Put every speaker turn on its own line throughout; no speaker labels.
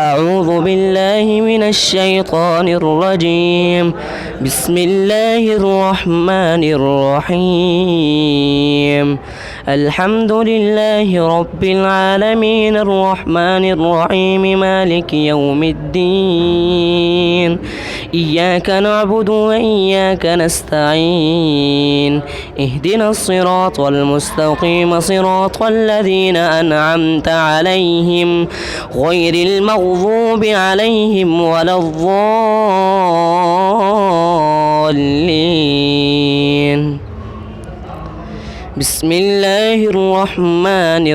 أعوذ بالله من الشيطان الرجيم. بسم الله الرحمن الرحيم. الحمد لله رب العالمين الرحمن الرحيم مالك يوم الدين. إياك نعبد وإياك نستعين. اهدنا الصراط المستقيم صراط الذين أنعمت عليهم غير المغضوب عليهم ولا الضالين. بسم الله الرحمن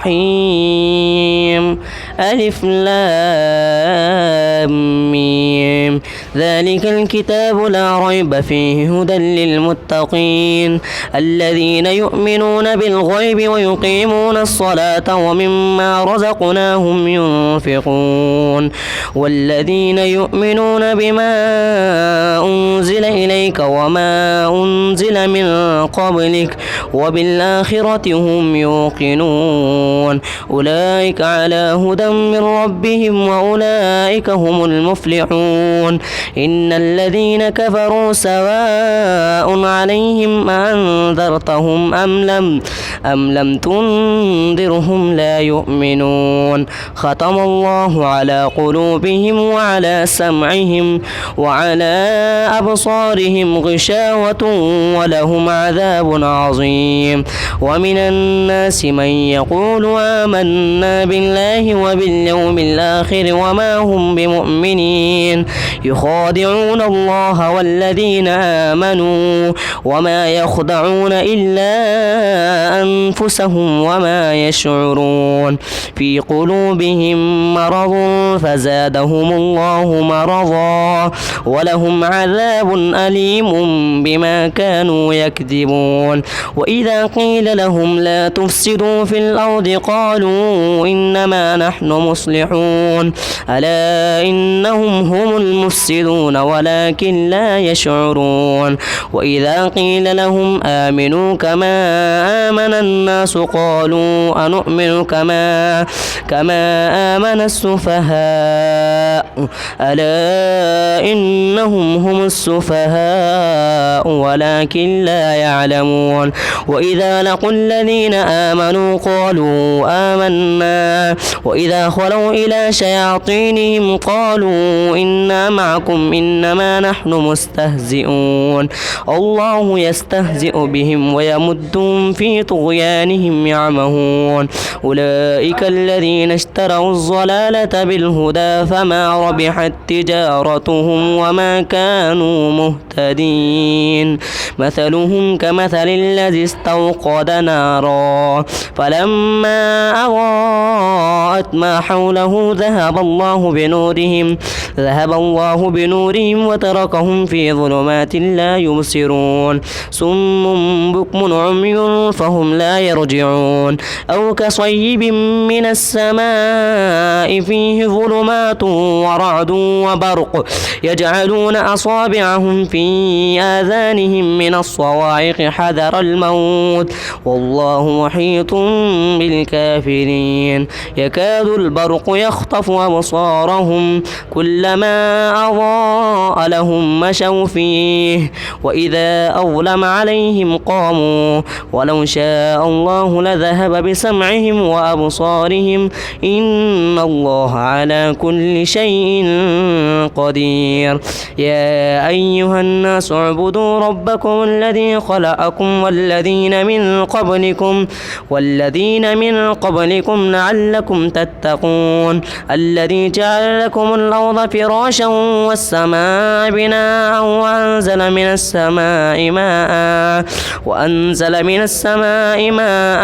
الرحيم. ألف لام ميم. ذلك الكتاب لا ريب فيه هدى للمتقين الذين يؤمنون بالغيب ويقيمون الصلاة ومما رزقناهم ينفقون والذين يؤمنون بما أنزل إليك وما أنزل من قبلك وبالآخرة هم يوقنون أولئك على هدى من ربهم وأولئك هم المفلحون. إن الذين كفروا سواء عليهم أنذرتهم أم لم تنذرهم لا يؤمنون. ختم الله على قلوبهم وعلى سمعهم وعلى أبصارهم غشاوة ولهم عذاب عظيم. ومن الناس من يقول آمنا بالله وباليوم الآخر وما هم بمؤمنين يخادعون الله والذين آمنوا وما يخدعون إلا أنفسهم وما يشعرون. في قلوبهم مرض فزادهم الله مرضا ولهم عذاب أليم بما كانوا يكذبون. وإذا قيل لهم لا تفسدوا في الأرض قالوا إنما نحن مصلحون ألا إنهم هم المفسدون ولكن لا يشعرون. وإذا قيل لهم آمنوا كما آمن الناس قالوا أنؤمن كما آمن السفهاء ألا إنهم هم السفهاء ولكن لا يعلمون. وإذا لقوا الذين آمنوا قالوا آمنا وإذا خلوا إلى شياطينهم قالوا إنا معكم إنما نحن مستهزئون. الله يستهزئ بهم ويمدهم في طغيانهم يعمهون. أولئك الذين اشتروا الضلالة بالهدى فما ربحت تجارتهم وما كانوا مهتدين. مثلهم كمثل الذي استوقد نارا فلما أضاءت ما حوله ذهب الله بنورهم وتركهم في ظلمات لا يبصرون. صم بكم عمي فهم لا يرجعون. أو كصيب من السماء فيه ظلمات ورعد وبرق يجعلون أصابعهم في آذانهم من الصواعق حذر الموت والله محيط بالكافرين. يكاد البرق يخطف أبصارهم كلما أضاء لهم مشوا فيه وإذا أظلم عليهم قاموا ولو شاء الله لذهب بسمعهم وأبصارهم إن الله على كل شيء قدير. يا أيها الناس اعبدوا ربكم الذي خلقكم والذين من قبلكم لعلكم تتقون. الذي جعل لكم الأرض فراشا والسماء بناء وأنزل من السماء ماء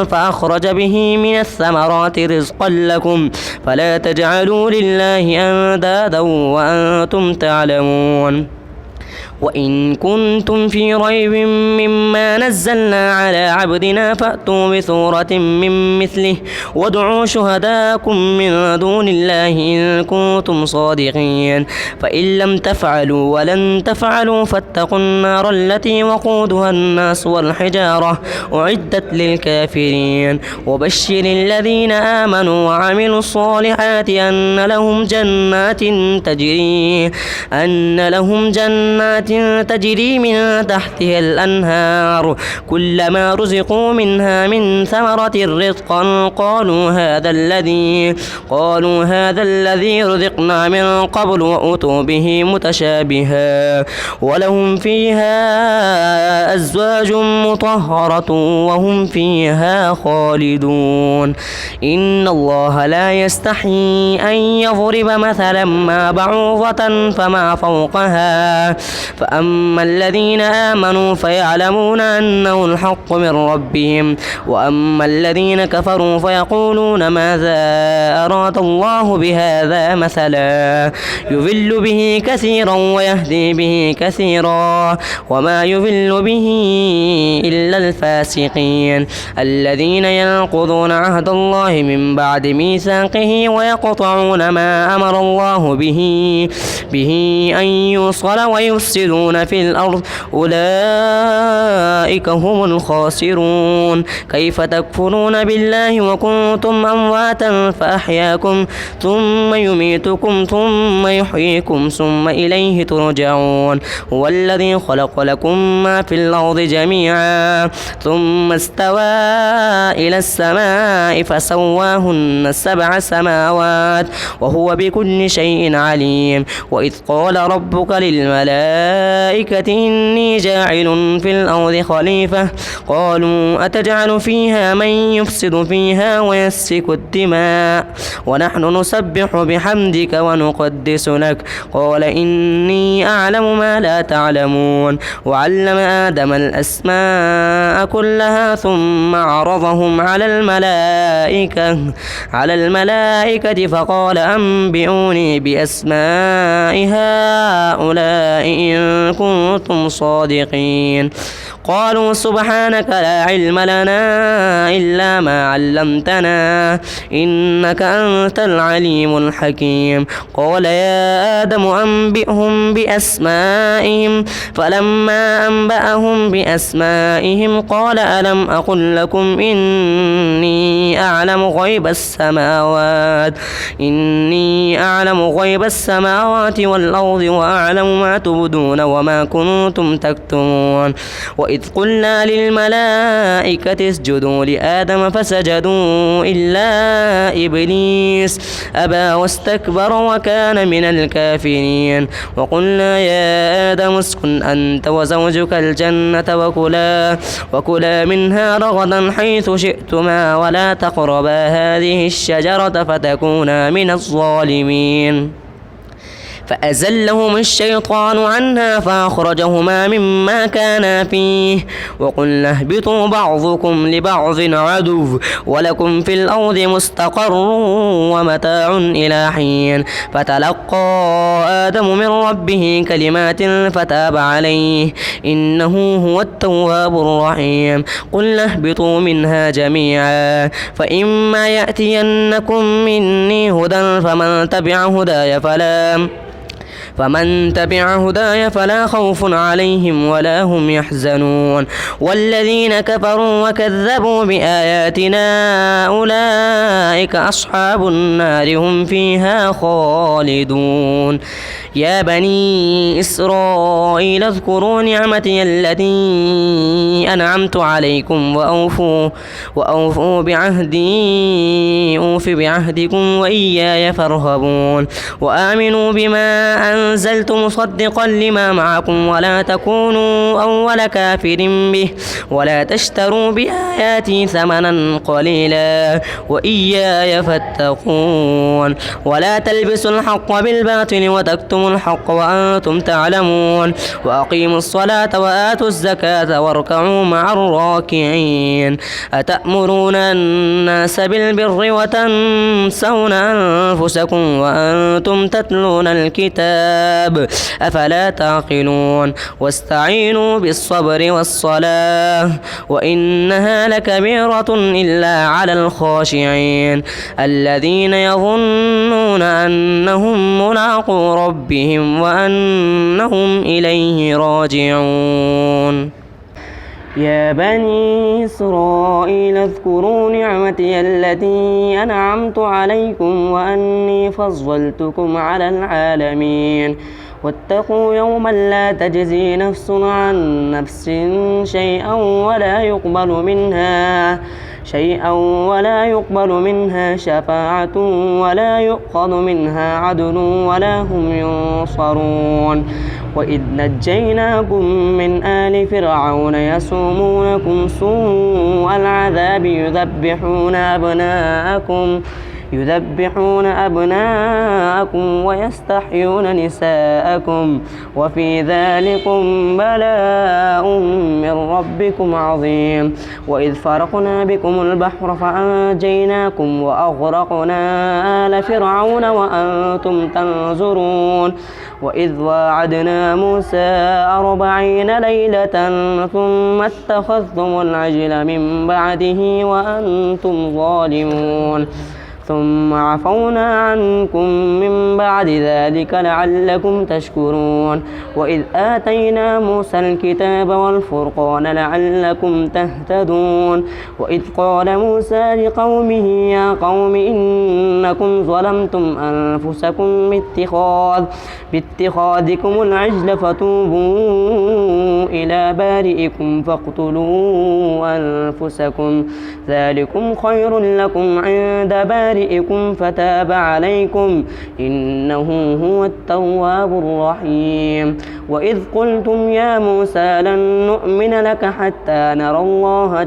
فأخرج به من الثمرات رزقا لكم فلا تجعلوا لله أندادا وأنتم تعلمون. وإن كنتم في ريب مما نزلنا على عبدنا فأتوا بسورة من مثله وادعوا شهداءكم من دون الله إن كنتم صادقين فإن لم تفعلوا ولن تفعلوا فاتقوا النار التي وقودها الناس والحجارة أعدت للكافرين وبشر الذين آمنوا وعملوا الصالحات أن لهم جنات تجري من تحتها الأنهار كلما رزقوا منها من ثمرة رزقا قالوا هذا الذي رزقنا من قبل وأتوا به متشابها ولهم فيها أزواج مطهرة وهم فيها خالدون إن الله لا يستحيي أن يضرب مثلا ما بعوضة فما فوقها فأما الذين آمنوا فيعلمون أنه الحق من ربهم وأما الذين كفروا فيقولون ماذا أراد الله بهذا مثلا يضل به كثيرا ويهدي به كثيرا وما يضل به إلا الفاسقين الذين ينقضون عهد الله من بعد ميثاقه ويقطعون ما أمر الله به أن يوصل ويفسدون في الأرض أولئك هم الخاسرون كيف تكفرون بالله وكنتم أمواتا فأحياكم ثم يميتكم ثم يحييكم ثم إليه ترجعون هو الذي خلق لكم ما في الأرض جميعا ثم استوى إلى السماء فسواهن 7 سماوات وهو بكل شيء عليم وإذ قال ربك للملائكة إني جاعل في الأرض خليفة قالوا أتجعل فيها من يفسد فيها ويسفك الدماء ونحن نسبح بحمدك ونقدس لك قال إني أعلم ما لا تعلمون وعلم آدم الأسماء كلها ثم عرضهم على الملائكة فقال أنبئوني بأسماء هؤلاء إن كنتم صادقين قالوا سبحانك لا علم لنا إلا ما علمتنا إنك أنت العليم الحكيم قال يا آدم أنبئهم بأسمائهم فلما أنبأهم بأسمائهم قال ألم أقل لكم إني أعلم غيب السماوات والأرض وأعلم ما تبدون وما كنتم تكتمون وإذ قلنا للملائكة اسجدوا لآدم فسجدوا إلا إبليس أبى واستكبر وكان من الكافرين وقلنا يا آدم اسكن أنت وزوجك الجنة وكلا منها رغدا حيث شئتما ولا تقربا هذه الشجرة فتكونا من الظالمين فأزلهم الشيطان عنها فأخرجهما مما كانا فيه وقلنا اهبطوا بعضكم لبعض عدو ولكم في الأرض مستقر ومتاع إلى حين فتلقى آدم من ربه كلمات فتاب عليه إنه هو التواب الرحيم قلنا اهبطوا منها جميعا فإما يأتينكم مني هدى فمن تبع هداي فلا خوف عليهم ولا هم يحزنون والذين كفروا وكذبوا بآياتنا أولئك أصحاب النار هم فيها خالدون يا بني إسرائيل اذكروا نعمتي التي أنعمت عليكم وأوفوا بعهدي أوف بعهدكم وإياي فارهبون وآمنوا بما أنزلت مصدقا لما معكم ولا تكونوا أول كافر به ولا تشتروا بآياتي ثمنا قليلا وإياي فاتقون ولا تلبسوا الحق بالباطل وتكتموا جاءكم الحق وأنتم تعلمون وأقيموا الصلاة وآتوا الزكاة واركعوا مع الراكعين أتأمرون الناس بالبر وتنسون أنفسكم وأنتم تتلون الكتاب أفلا تعقلون واستعينوا بالصبر والصلاة وإنها لكبيرة إلا على الخاشعين الذين يظنون أنهم ملاقو ربهم وأنهم إليه راجعون يا بني إسرائيل اذكروا نعمتي التي أنعمت عليكم وأني فضلتكم على العالمين واتقوا يوما لا تجزي نفس عن نفس شيئا ولا يقبل منها شفاعة ولا يؤخذ منها عدل ولا هم ينصرون وإذ نجيناكم من آل فرعون يسومونكم سوء العذاب يذبحون أبناءكم ويستحيون نساءكم وفي ذلكم بلاء من ربكم عظيم وإذ فرقنا بكم البحر فأنجيناكم وأغرقنا آل فرعون وأنتم تنظرون وإذ واعدنا موسى 40 ليلة ثم اتخذتم العجل من بعده وأنتم ظالمون ثم عفونا عنكم من بعد ذلك لعلكم تشكرون وإذ آتينا موسى الكتاب والفرقان لعلكم تهتدون وإذ قال موسى لقومه يا قوم إنكم ظلمتم أنفسكم باتخاذكم العجل فتوبوا إلى بارئكم فاقتلوا أنفسكم ذلكم خير لكم عند بارئكم فتاب عليكم إنه هو التواب الرحيم وإذ قلتم يا موسى لن نؤمن لك حتى نرى الله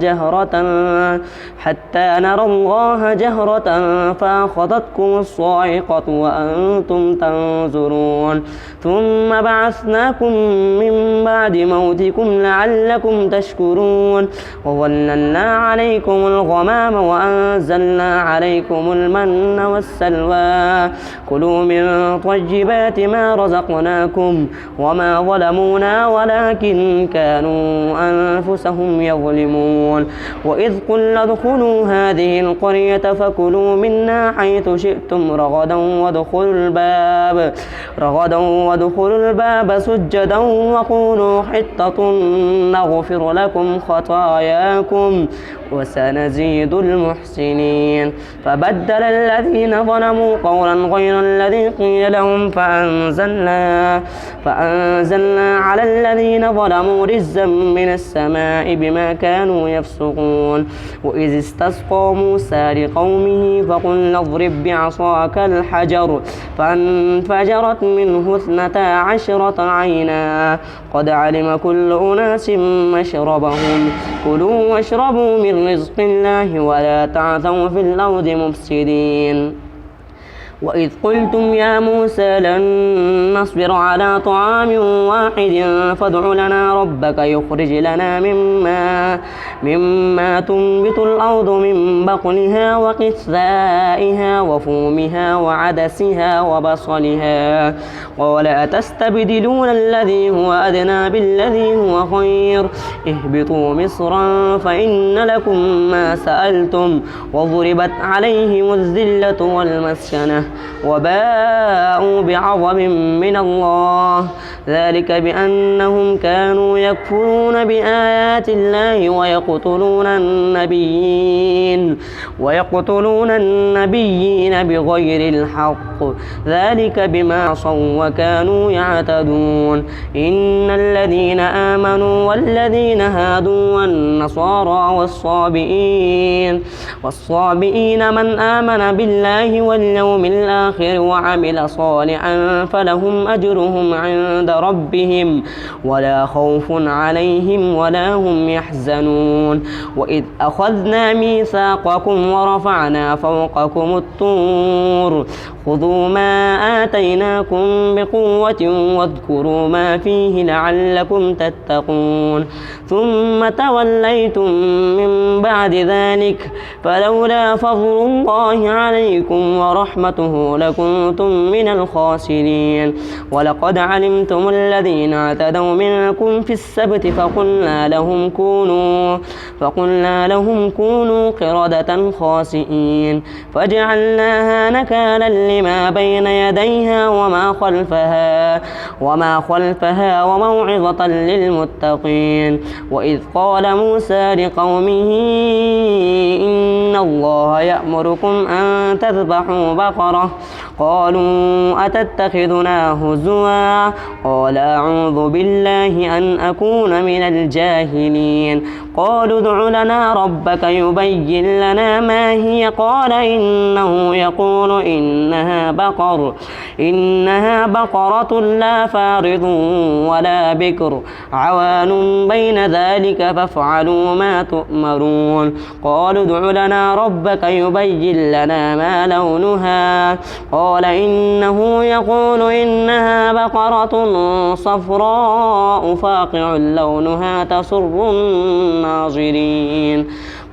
جهرة فأخذتكم الصاعقة وأنتم تنظرون ثم بعثناكم من بعد موتكم لعلكم تشكرون وظللنا عليكم الغمام وأنزلنا عليكم المن والسلوى كلوا من طيبات ما رزقناكم وما ظلمونا ولكن كانوا أنفسهم يظلمون وإذ قلنا ادخلوا هذه القرية فكلوا منا حيث شئتم رغدا وادخلوا الباب سجدا وقولوا حطة نغفر لكم خطاياكم وسنزيد المحسنين فبدل الذين ظلموا قولا غير الذي قيل لهم فأنزلنا على الذين ظلموا رجزا من السماء بما كانوا يفسقون وإذ استسقى موسى لقومه فقلنا اضرب بعصاك الحجر فانفجرت منه 12 عينا قد علم كل أناس مشربهم كلوا واشربوا من رزق الله ولا تعثوا في الأرض مفسدين وإذ قلتم يا موسى لن نصبر على طعام واحد فادع لنا ربك يخرج لنا مما تنبت الأرض من بقلها وقثائها وفومها وعدسها وبصلها قال أتستبدلون الذي هو أدنى بالذي هو خير اهبطوا مصرا فإن لكم ما سألتم وضربت عليهم الذلة والمسكنة وباءوا بغضب من الله ذلك بأنهم كانوا يكفرون بآيات الله ويقتلون النبيين بغير الحق ذلك بما عصوا وكانوا يعتدون إن الذين آمنوا والذين هادوا والنصارى والصابئين من آمن بالله واليوم الآخر وعمل صالحا فلهم أجرهم عند ربهم ولا خوف عليهم ولا هم يحزنون وإذ أخذنا ميثاقكم ورفعنا فوقكم الطور خذوا ما آتيناكم بقوة واذكروا ما فيه لعلكم تتقون ثم توليتم من بعد ذلك فلولا فضل الله عليكم ورحمته لكنتم من الخاسرين ولقد علمتم الذين اعتدوا منكم في السبت فقلنا لهم كونوا قردة خاسئين فجعلناها نكالا لما بين يديها وما خلفها وموعظة للمتقين وإذ قال موسى لقومه إن الله يأمركم أن تذبحوا بقرة قالوا أتتخذنا هزوا قال أعوذ بالله أن أكون من الجاهلين قالوا ادع لنا ربك يبين لنا ما هي قال إنه يقول إنها بقرة لا فارض ولا بكر عوان بين ذلك فافعلوا ما تؤمرون قالوا ادع لنا ربك يبين لنا ما لونها قال إنه يقول إنها بقرة صفراء فاقع لونها تسر الناظرين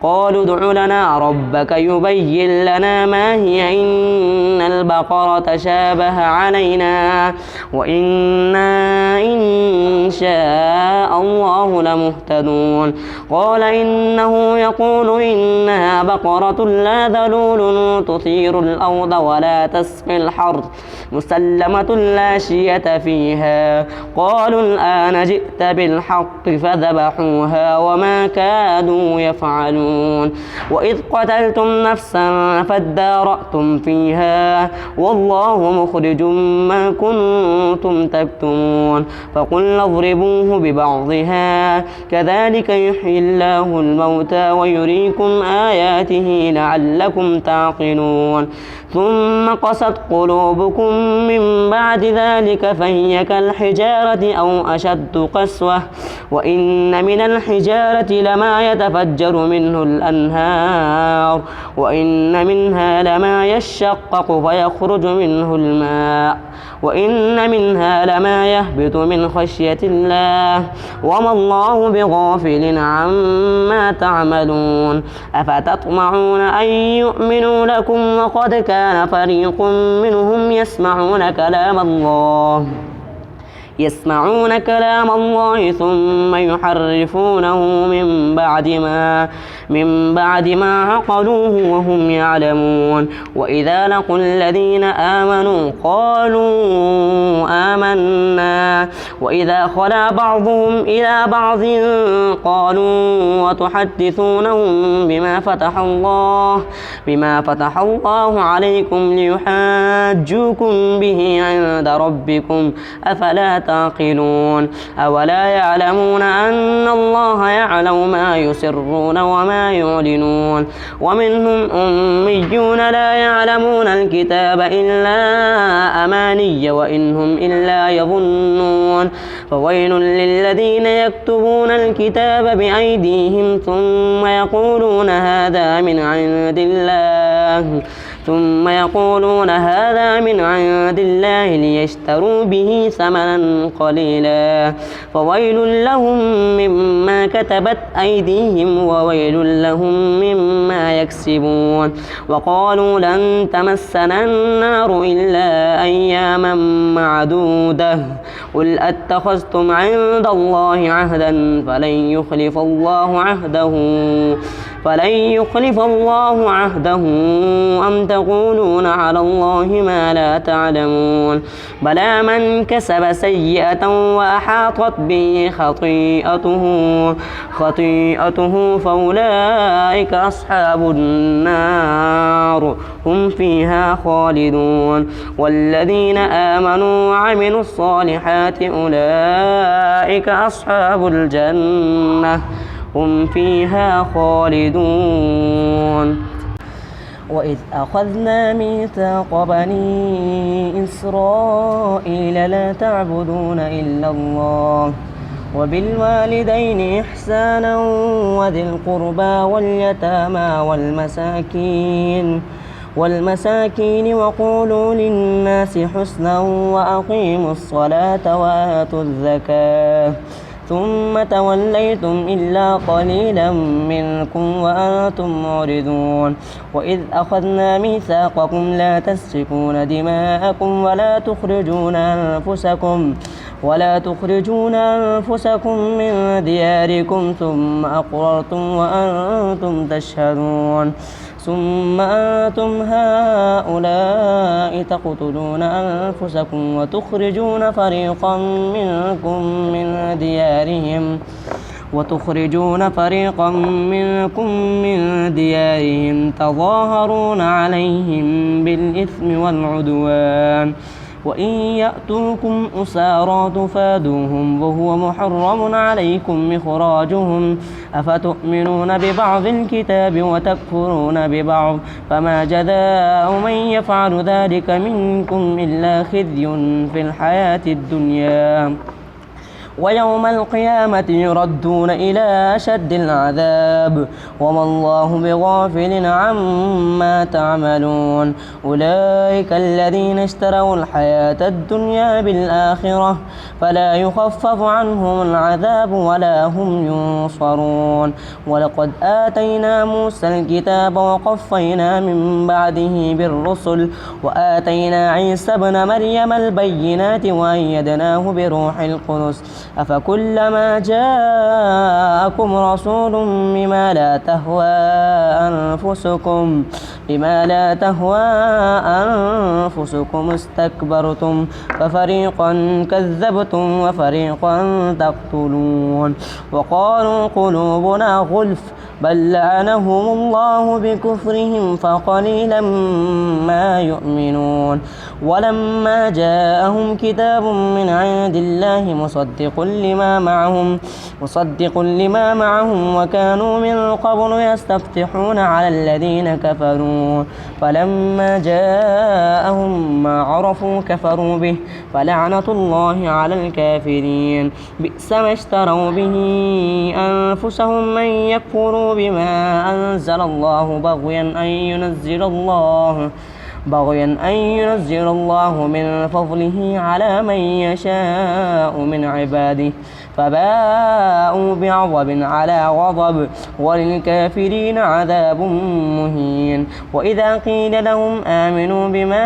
قالوا ادع لنا ربك يبين لنا ما هي إن البقرة شابه علينا وإنا إن شاء الله لمهتدون قال إنه يقول إنها بقرة لا ذلول تثير الأرض ولا تسقي الحرث مسلمة لا شية فيها قالوا الآن جئت بالحق فذبحوها وما كادوا يفعلون وإذ قتلتم نفسا فادارأتم فيها والله مخرج ما كنتم تكتمون فقلنا اضربوه ببعضها كذلك يحيي الله الموتى ويريكم آياته لعلكم تعقلون ثم قست قلوبكم من بعد ذلك فهي كالحجارة أو أشد قسوة وإن من الحجارة لما يتفجر منه الأنهار وإن منها لما يشقق فيخرج منه الماء وإن منها لما يهبط من خشية الله وما الله بغافل عما تعملون أفتطمعون أن يؤمنوا لكم وقد كان فريق منهم يسمعون كلام الله ثم يحرفونه من بعد ما عقلوه وهم يعلمون وإذا لقوا الذين آمنوا قالوا آمنا وإذا خلا بعضهم إلى بعض قالوا وتحدثونهم بما فتح الله عليكم ليحاجوكم به عند ربكم أفلا تعقلون أولا يعلمون أن الله يعلم ما يسرون وما يعلنون ومنهم أميون لا يعلمون الكتاب إلا أماني وإنهم إلا يظنون فويل للذين يكتبون الكتاب بأيديهم ثم يقولون هذا من عند الله ليشتروا به ثمنا قليلا فويل لهم مما كتبت أيديهم وويل لهم مما يكسبون وقالوا لن تمسنا النار إلا أياما معدودة قل أتخذتم عند الله عهدا فلن يخلف الله عهده أم تقولون على الله ما لا تعلمون بلى من كسب سيئة وأحاطت به خطيئته فأولئك أصحاب النار هم فيها خالدون والذين آمنوا وعملوا الصالحات أولئك أصحاب الجنة هم فيها خالدون وإذ أخذنا ميثاق بني إسرائيل لا تعبدون إلا الله وبالوالدين إحسانا وذي القربى واليتامى والمساكين وقولوا للناس حسنا وأقيموا الصلاة وآتوا الزكاة ثم توليتم إلا قليلا منكم وأنتم معرضون وإذ أخذنا ميثاقكم لا تسفكون دماءكم ولا تخرجون أنفسكم من دياركم ثم أقررتم وأنتم تشهدون ثم أنتم هؤلاء تقتلون أنفسكم وتخرجون فريقا منكم من ديارهم تظاهرون عليهم بالإثم والعدوان وإن يأتوكم أسارى تفادوهم وهو محرم عليكم إخراجهم أفتؤمنون ببعض الكتاب وتكفرون ببعض فما جزاء من يفعل ذلك منكم إلا خزي في الحياة الدنيا ويوم القيامة يردون إلى أشد العذاب وما الله بغافل عما تعملون أولئك الذين اشتروا الحياة الدنيا بالآخرة فلا يخفف عنهم العذاب ولا هم ينصرون ولقد آتينا موسى الكتاب وقفينا من بعده بالرسل وآتينا عيسى ابن مريم البينات وأيدناه بروح القدس أفكلما جاءكم رسول بما لا تهوى أنفسكم استكبرتم ففريقا كذبتم وفريقا تقتلون وقالوا قلوبنا غلف بل لعنهم الله بكفرهم فقليلا ما يؤمنون ولما جاءهم كتاب من عند الله مصدق لما معهم وكانوا من قبل يستفتحون على الذين كفروا فلما جاءهم ما عرفوا كفروا به فلعنة الله على الكافرين بئس ما اشتروا به أنفسهم من يكفروا بما أنزل الله بغيا أن ينزل الله من فضله على من يشاء من عباده فباءوا بغضب على غضب وللكافرين عذاب مهين وإذا قيل لهم آمنوا بما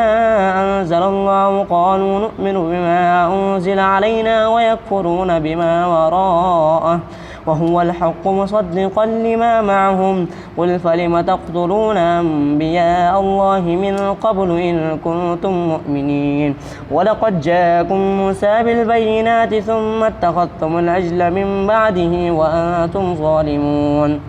أنزل الله قالوا نؤمن بما أنزل علينا ويكفرون بما وراءه وهو الحق مصدقا لما معهم قل فلم تقتلون أنبياء الله من قبل إن كنتم مؤمنين ولقد جاءكم موسى بالبينات ثم اتخذتم العجل من بعده وأنتم ظالمون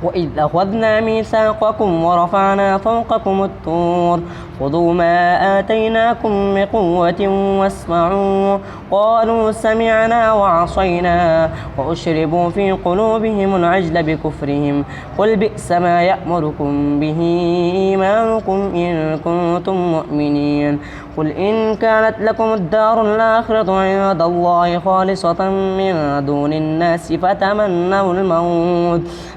وإذ أخذنا ميثاقكم ورفعنا فوقكم الطور خذوا ما آتيناكم بقوة واسمعوا قالوا سمعنا وعصينا وأشربوا في قلوبهم العجل بكفرهم قل بئس ما يأمركم به إيمانكم إن كنتم مؤمنين قل إن كانت لكم الدار الآخرة عند الله خالصة من دون الناس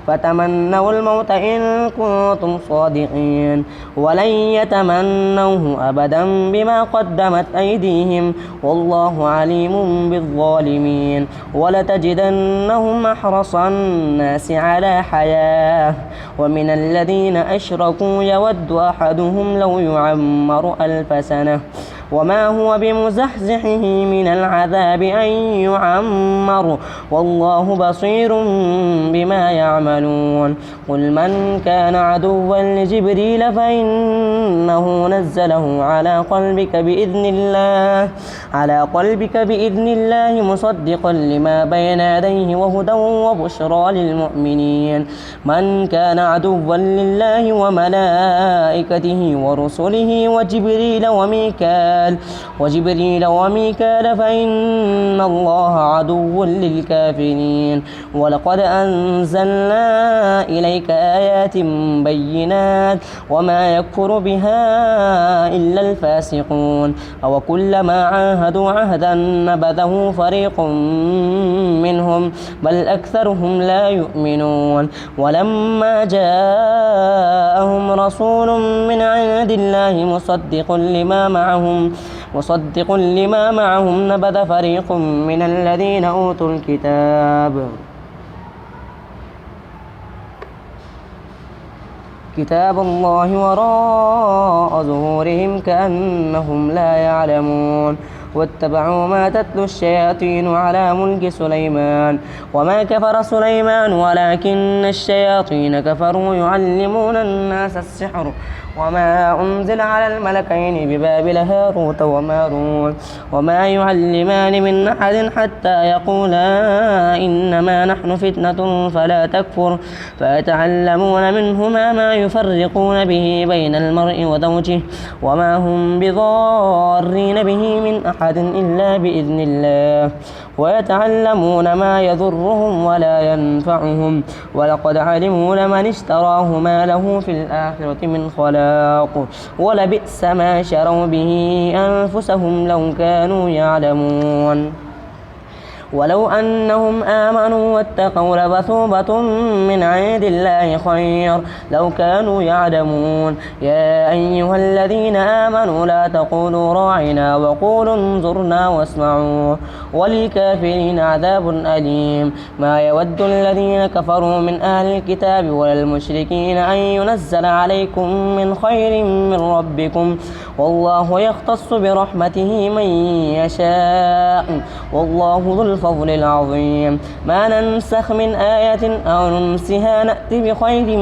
فتمنوا الموت إن كنتم صادقين ولن يتمنوه أبدا بما قدمت أيديهم والله عليم بالظالمين ولتجدنهم أحرص الناس على حياة ومن الذين أشركوا يود أحدهم لو يعمر 1000 سنة وما هو بمزحزحه من العذاب أن يعمر والله بصير بما يعملون قل من كان عدوا لجبريل فإنه نزله على قلبك بإذن الله مصدقا لما بين يديه وهدى وبشرى للمؤمنين من كان عدوا لله وملائكته ورسله وجبريل وميكال فإن الله عدو للكافرين الكافرين. ولقد أنزلنا إليك آيات بينات وما يكفر بها إلا الفاسقون. أو كلما عاهدوا عهدا نبذه فريق منهم بل أكثرهم لا يؤمنون. ولما جاءهم رسول من عند الله مصدق لما معهم نبذ فريق من الذين أوتوا كتاب الله وراء ظهورهم كأنهم لا يعلمون. واتبعوا ما تتلو الشياطين على ملك سليمان وما كفر سليمان ولكن الشياطين كفروا يعلمون الناس السحر وما أنزل على الملكين ببابل هاروت وماروت وما يعلمان من أحد حتى يقولا إنما نحن فتنة فلا تكفر فيتعلمون منهما ما يفرقون به بين المرء وزوجه وما هم بضارين به من أحد إلا بإذن الله ويتعلمون ما يضرهم ولا ينفعهم ولقد علموا لمن اشتراه ما له في الآخرة من خلاق ولبئس ما شروا به أنفسهم لو كانوا يعلمون. ولو أنهم آمنوا واتقوا لمثوبة من عند الله خير لو كانوا يعلمون. يا أيها الذين آمنوا لا تقولوا راعنا وقولوا انظرنا واسمعوا وللكافرين عذاب أليم. ما يود الذين كفروا من أهل الكتاب ولا المشركين أن ينزل عليكم من خير من ربكم والله يختص برحمته من يشاء والله ذو الفضل العظيم. ما ننسخ من آية أو ننسها نأتي بخير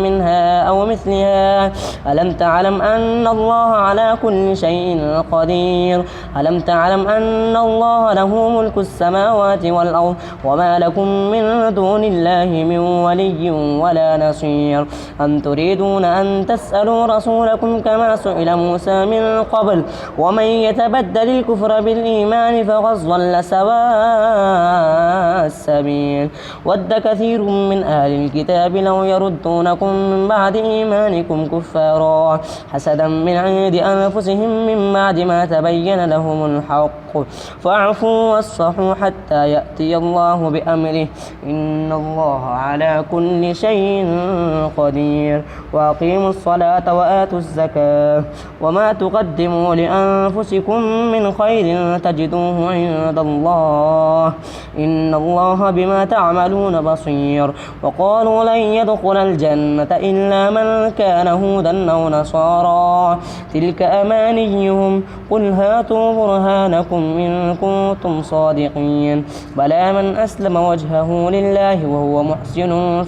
منها أو مثلها. ألم تعلم أن الله على كل شيء قدير. ألم تعلم أن الله له ملك السماوات والأرض وما لكم من دون الله من ولي ولا نصير. أم تريدون أن تسألوا رسولكم كما سئل موسى من قبل ومن يتبدل الكفر بالإيمان فقد ضل سواء السبيل. ود كثير من أهل الكتاب لو يردونكم من بعد إيمانكم كفارا حسدا من عند أنفسهم من بعد ما تبين لهم الحق فاعفوا واصفحوا حتى يأتي الله بأمره إن الله على كل شيء قدير. وأقيموا الصلاة وآتوا الزكاة وما تقدموا لأنفسكم من خير تجدوه عند الله إن الله بما تعملون بصير. وقالوا لن يدخل الجنة إلا من كان هودا أو نصارى تلك أمانيهم قل هاتوا برهانكم إن كنتم صادقين. بلى من أسلم وجهه لله وهو محسن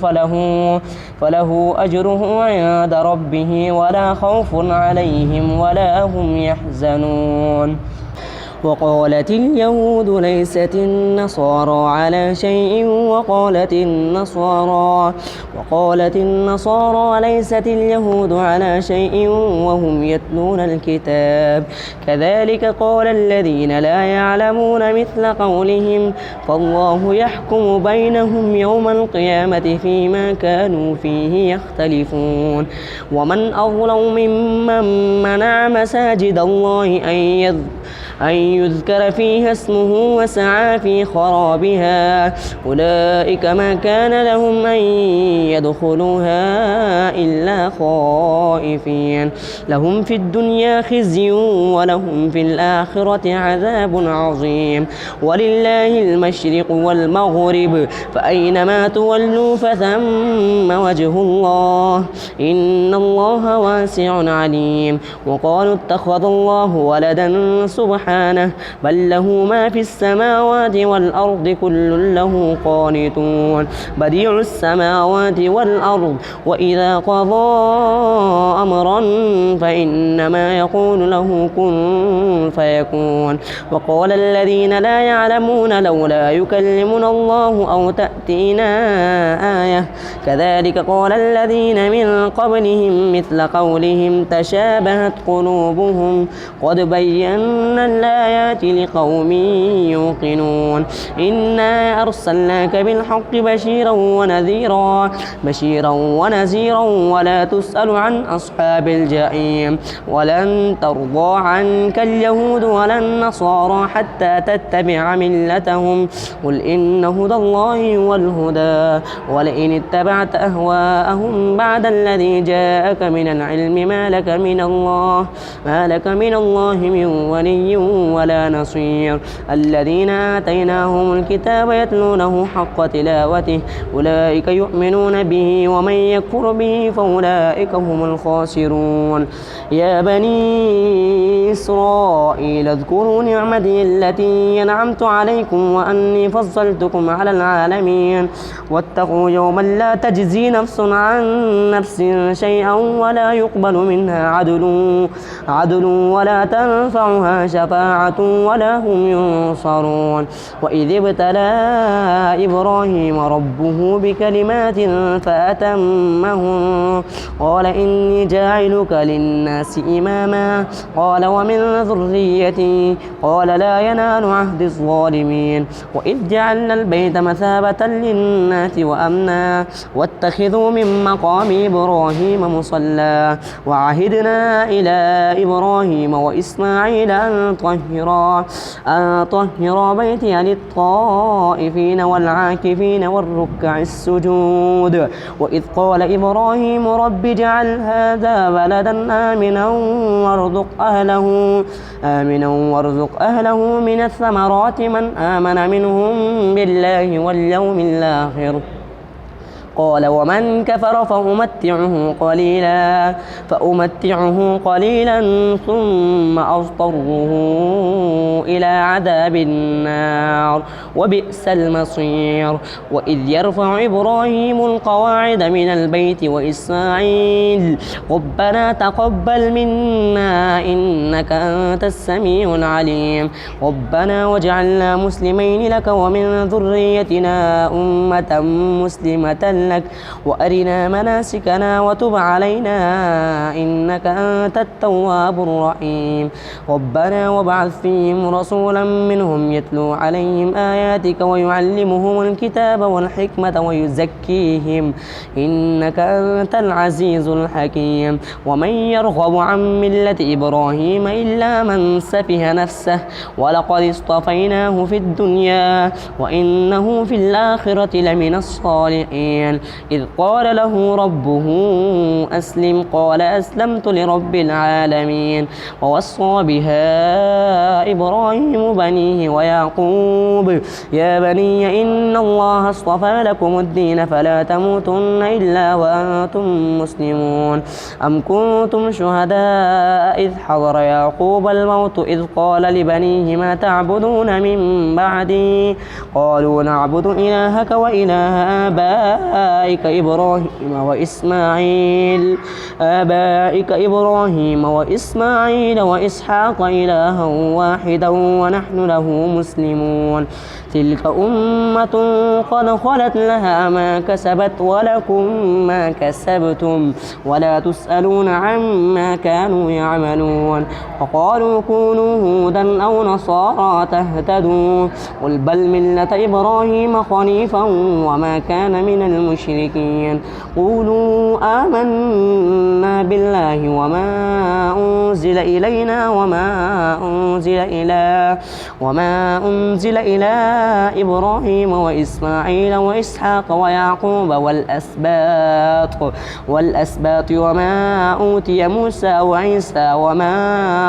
فله أجره عند ربه ولا خوف عليهم ولا هم يحزنون. وقالت اليهود ليست النصارى على شيء وقالت النصارى ليست اليهود على شيء وهم يتلون الكتاب كذلك قال الذين لا يعلمون مثل قولهم فالله يحكم بينهم يوم القيامة فيما كانوا فيه يختلفون. ومن أظلم ممن منع مساجد الله أن يذكر فيها اسمه وسعى في خرابها أولئك ما كان لهم أن يدخلوها إلا خائفين لهم في الدنيا خزي ولهم في الآخرة عذاب عظيم. ولله المشرق والمغرب فأينما تولوا فثم وجه الله إن الله واسع عليم. وقالوا اتخذ الله ولدا سبحانه بل له ما في السماوات والأرض كل له قانتون بديع السماوات والأرض وإذا قضى أمرا فإنما يقول له كن فيكون. وقال الذين لا يعلمون لولا يكلمنا الله أو تأتينا آية كذلك قال الذين من قبلهم مثل قولهم تشابهت قلوبهم قد بينا الآيات الآيات لقوم يوقنون إنا أرسلناك بالحق بشيرا ونذيرا ولا تسأل عن أصحاب الجحيم ولن ترضى عنك اليهود ولا النصارى حتى تتبع ملتهم قل إن هدى الله هو الهدى ولئن اتبعت أهواءهم بعد الذي جاءك من العلم ما لك من الله من ولي ولا نصير الذين آتيناهم الكتاب يتلونه حق تلاوته أولئك يؤمنون به ومن يكفر به فأولئك هم الخاسرون يا بني إسرائيل اذكروا نعمتي التي أنعمت عليكم وأني فضلتكم على العالمين واتقوا يوما لا تجزي نفس عن نفس شيئا ولا يقبل منها عدل ولا تنفعها شفاعة ولا هم ينصرون وإذ ابتلى إبراهيم ربه بكلمات فأتمهن قال إني جاعلك للناس إماما قال ومن ذريتي قال لا ينال عهد الظالمين وإذ جعلنا البيت مثابة للناس وأمنا واتخذوا من مقام إبراهيم مصلى وعهدنا إلى إبراهيم وإسماعيل أن طهرا بيتي للطائفين والعاكفين والركع السجود وإذ قال إبراهيم رب اجعل هذا بلدا آمنا وارزق أهله من الثمرات من آمن منهم بالله واليوم الآخر قال ومن كفر فأمتعه قليلا ثم أضطره إلى عذاب النار وبئس المصير وإذ يرفع إبراهيم القواعد من البيت وإسماعيل ربنا تقبل منا إنك أنت السميع العليم ربنا واجعلنا مسلمين لك ومن ذريتنا أمة مسلمة لك وأرنا مناسكنا وتب علينا إنك أنت التواب الرحيم ربنا وابعث فيهم رسولا منهم يتلو عليهم آياتك ويعلمهم الكتاب والحكمة ويزكيهم إنك أنت العزيز الحكيم ومن يرغب عن ملة إبراهيم إلا من سفه نفسه ولقد اصطفيناه في الدنيا وإنه في الآخرة لمن الصالحين إذ قال له ربه أسلم قال أسلمت لرب العالمين ووصى بها إبراهيم بنيه ويعقوب يا بني إن الله اصطفى لكم الدين فلا تموتن إلا وأنتم مسلمون أم كنتم شهداء إذ حضر يعقوب الموت إذ قال لبنيه ما تعبدون من بعدي قالوا نعبد إلهك وإله آبائك إبراهيم وإسماعيل وإسحاق إلها واحدا ونحن له مسلمون تلك أمة قد خلت لها ما كسبت ولكم ما كسبتم ولا تسألون عما كانوا يعملون وقالوا كونوا هودا أو نصارى تهتدوا قل بل ملة إبراهيم حنيفا وما كان من المشركين قولوا آمنا بالله وما أنزل إلينا وما أنزل إلى إبراهيم وإسماعيل وإسحاق ويعقوب والأسباط وما أوتي موسى وعيسى وما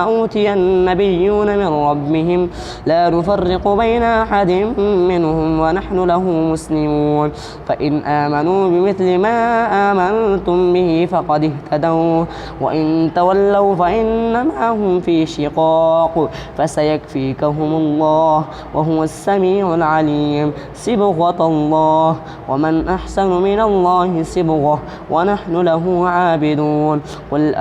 أوتي النبيون من ربهم لا نفرق بين أحد منهم ونحن له مسلمون فإن آمنوا بمثل ما آمنتم به فقد اهتدوا وإن تولوا فإنما هم في شقاق فسيكفيكهم الله وهو السميع العليم صبغة الله ومن أحسن من الله صبغة ونحن له عابدون قل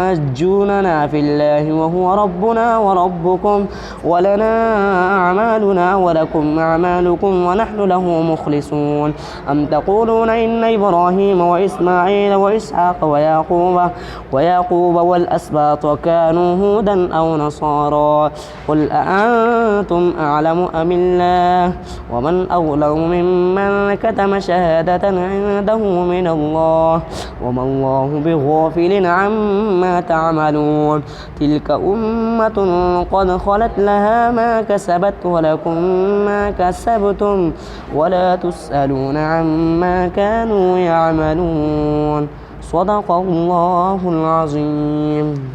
أتحاجوننا في الله وهو ربنا وربكم ولنا أعمالنا ولكم أعمالكم ونحن له مخلصون أم تقولون إن إبراهيم وإسماعيل وإسحاق ويعقوب والأسباط كانوا هودا أو نصارى قل أأنتم أعلم أم الله ومن أظلم ممن كتم شهادة عنده من الله وما الله بغافل عما تعملون تلك أمة قد خلت لها ما كسبت ولكم ما كسبتم ولا تسألون عما كانوا يعملون صدق الله العظيم.